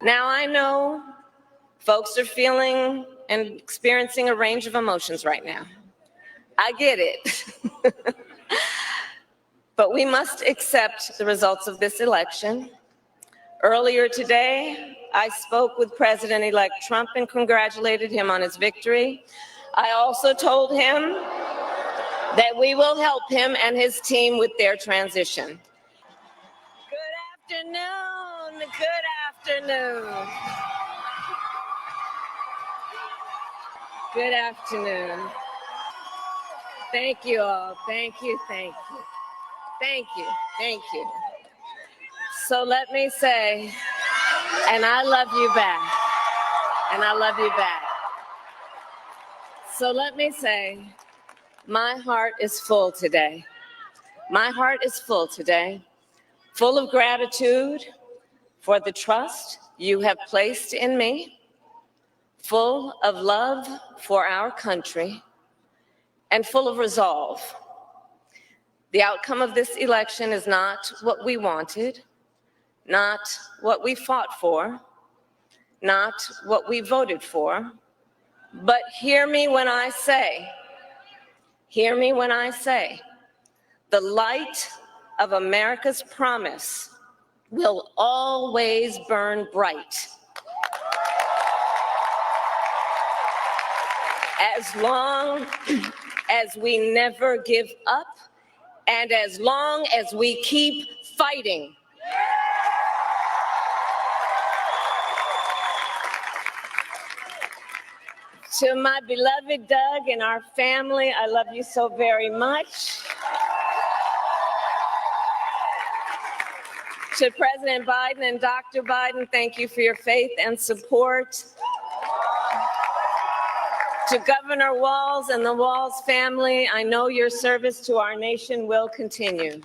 Now, I know folks are feeling and experiencing a range of emotions right now. I get it. But we must accept the results of this election. Earlier today, I spoke with President-elect Trump and congratulated him on his victory. I also told him that we will help him and his team with their transition. Good afternoon. Good afternoon. Good afternoon. Thank you all. Thank you. Thank you. Thank you. Thank you. So let me say, and I love you back. And I love you back. So let me say, my heart is full today. My heart is full today, full of gratitude for the trust you have placed in me, full of love for our country, and full of resolve. The outcome of this election is not what we wanted, not what we fought for, not what we voted for, but hear me when I say, the light of America's promise will always burn bright. As long as we never give up, and as long as we keep fighting. To my beloved Doug and our family, I love you so very much. To President Biden and Dr. Biden, thank you for your faith and support. To Governor Walz and the Walz family, I know your service to our nation will continue.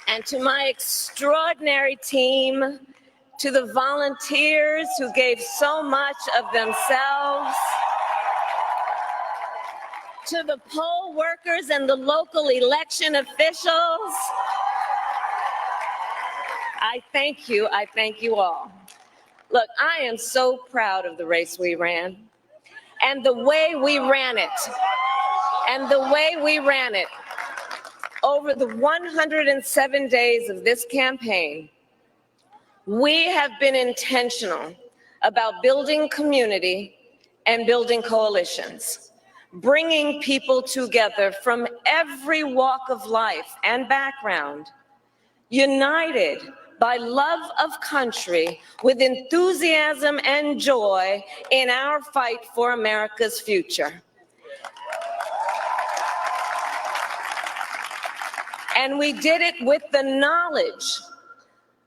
And to my extraordinary team, to the volunteers who gave so much of themselves, to the poll workers and the local election officials, I thank you all. Look, I am so proud of the race we ran and the way we ran it. Over the 107 days of this campaign, we have been intentional about building community and building coalitions, bringing people together from every walk of life and background, united by love of country with enthusiasm and joy in our fight for America's future. And we did it with the knowledge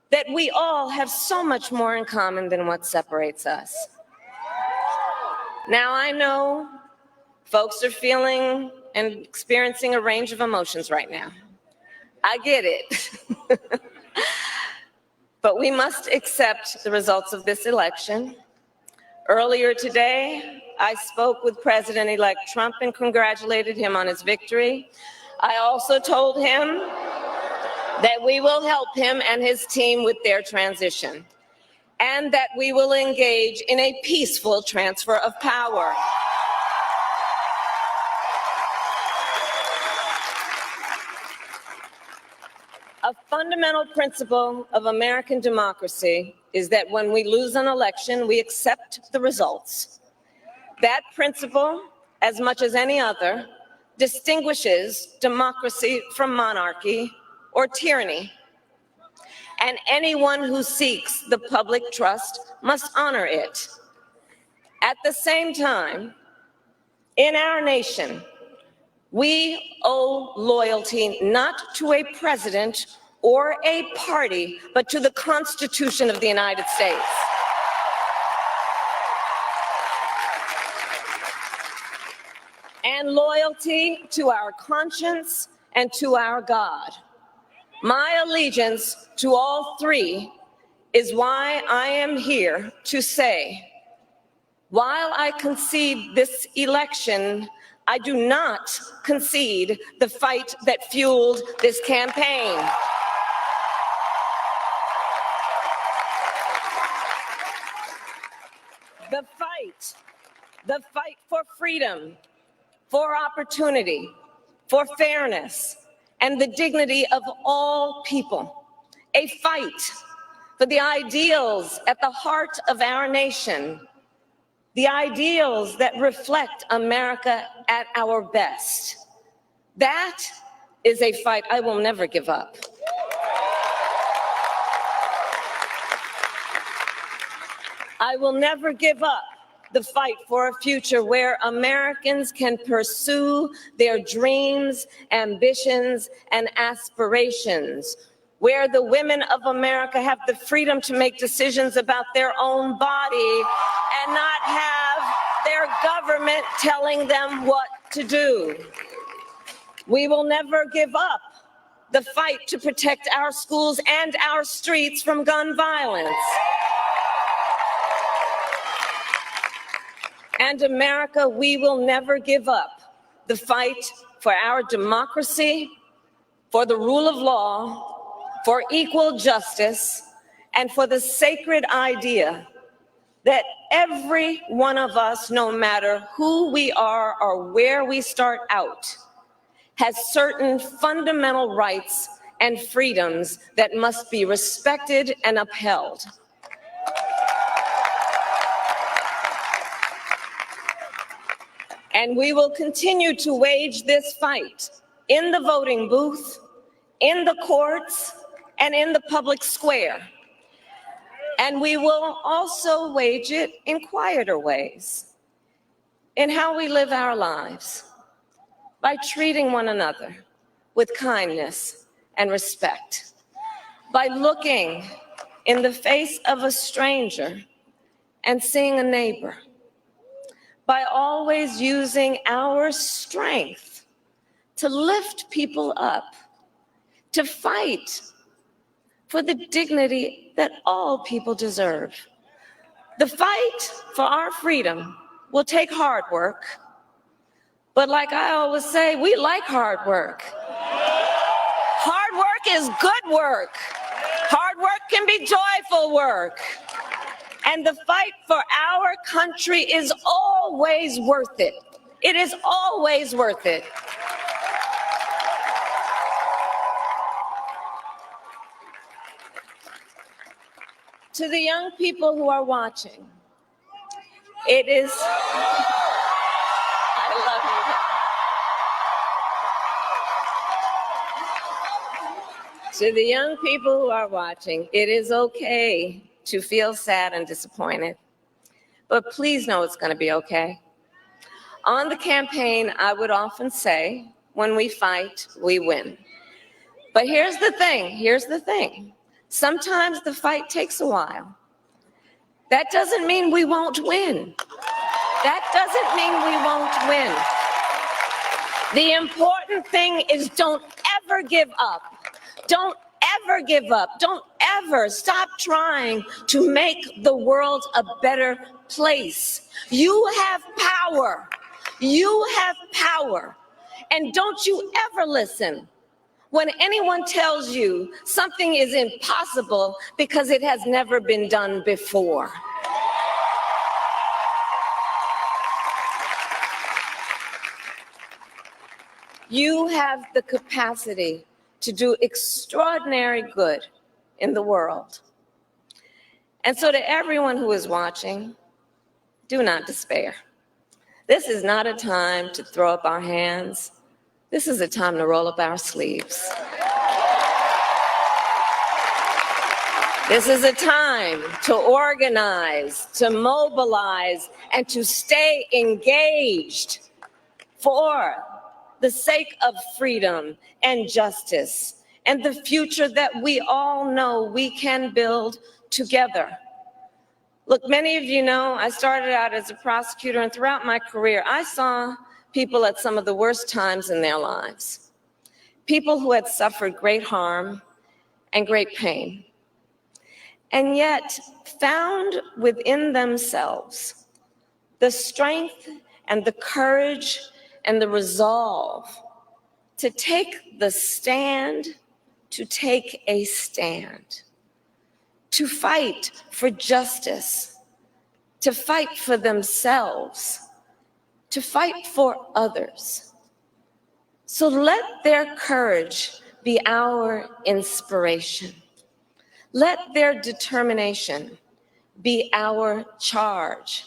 that we all have so much more in common than what separates us. Now, I know folks are feeling and experiencing a range of emotions right now. I get it. But we must accept the results of this election. Earlier today, I spoke with President-elect Trump and congratulated him on his victory. I also told him that we will help him and his team with their transition, and that we will engage in a peaceful transfer of power. A fundamental principle of American democracy is that when we lose an election, we accept the results. That principle, as much as any other, distinguishes democracy from monarchy or tyranny. And anyone who seeks the public trust must honor it. At the same time, in our nation, we owe loyalty not to a president or a party, but to the Constitution of the United States. And loyalty to our conscience and to our God. My allegiance to all three is why I am here to say, while I concede this election, I do not concede the fight that fueled this campaign. the fight for freedom, for opportunity, for fairness, and the dignity of all people. A fight for the ideals at the heart of our nation, the ideals that reflect America at our best. That is a fight I will never give up. I will never give up the fight for a future where Americans can pursue their dreams, ambitions, and aspirations, where the women of America have the freedom to make decisions about their own body and not have their government telling them what to do. We will never give up the fight to protect our schools and our streets from gun violence. And America, we will never give up the fight for our democracy, for the rule of law, for equal justice, and for the sacred idea that every one of us, no matter who we are or where we start out, has certain fundamental rights and freedoms that must be respected and upheld. And we will continue to wage this fight in the voting booth, in the courts, and in the public square. And we will also wage it in quieter ways, in how we live our lives, by treating one another with kindness and respect, by looking in the face of a stranger and seeing a neighbor, by always using our strength to lift people up, to fight for the dignity that all people deserve. The fight for our freedom will take hard work, but like I always say, we like hard work. Hard work is good work. Hard work can be joyful work. And the fight for our country is always worth it. It is always worth it. To the young people who are watching, it is, I love you. To the young people who are watching, it is okay to feel sad and disappointed, but please know it's going to be okay. On the campaign, I would often say, when we fight, we win. But here's the thing. Sometimes the fight takes a while. That doesn't mean we won't win. That doesn't mean we won't win. The important thing is don't ever give up. Don't ever give up. Don't ever stop trying to make the world a better place. You have power. You have power. And don't you ever listen when anyone tells you something is impossible because it has never been done before. You have the capacity to do extraordinary good in the world. And so to everyone who is watching, do not despair. This is not a time to throw up our hands. This is a time to roll up our sleeves. This is a time to organize, to mobilize, and to stay engaged for the sake of freedom and justice and the future that we all know we can build together. Look, many of you know I started out as a prosecutor, and throughout my career, I saw people at some of the worst times in their lives, people who had suffered great harm and great pain, and yet found within themselves the strength and the courage and the resolve to take the stand, to take a stand, to fight for justice, to fight for themselves, to fight for others. So let their courage be our inspiration. Let their determination be our charge.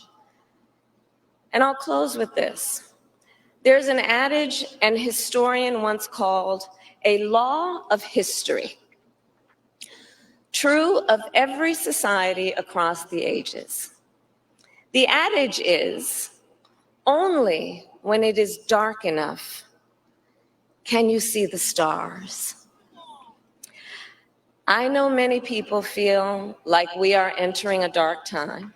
And I'll close with this. There's an adage an historian once called a law of history, true of every society across the ages. The adage is, only when it is dark enough can you see the stars. I know many people feel like we are entering a dark time,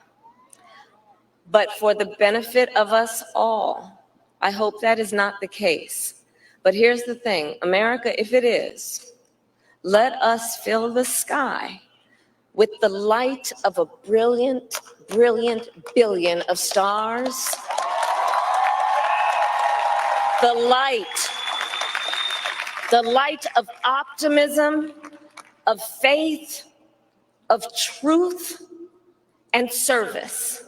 but for the benefit of us all, I hope that is not the case. But here's the thing, America, if it is, let us fill the sky with the light of a brilliant, brilliant billion of stars. The light of optimism, of faith, of truth, and service.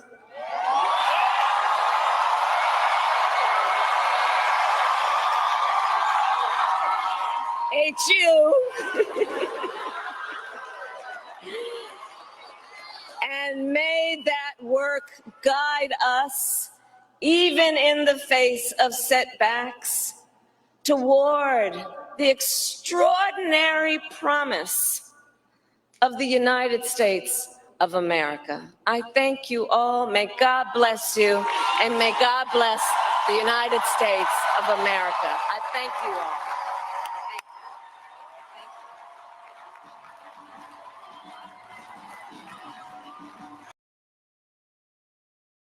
HU. And may that work guide us, even in the face of setbacks, toward the extraordinary promise of the United States of America. I thank you all. May God bless you, and may God bless the United States of America. I thank you all.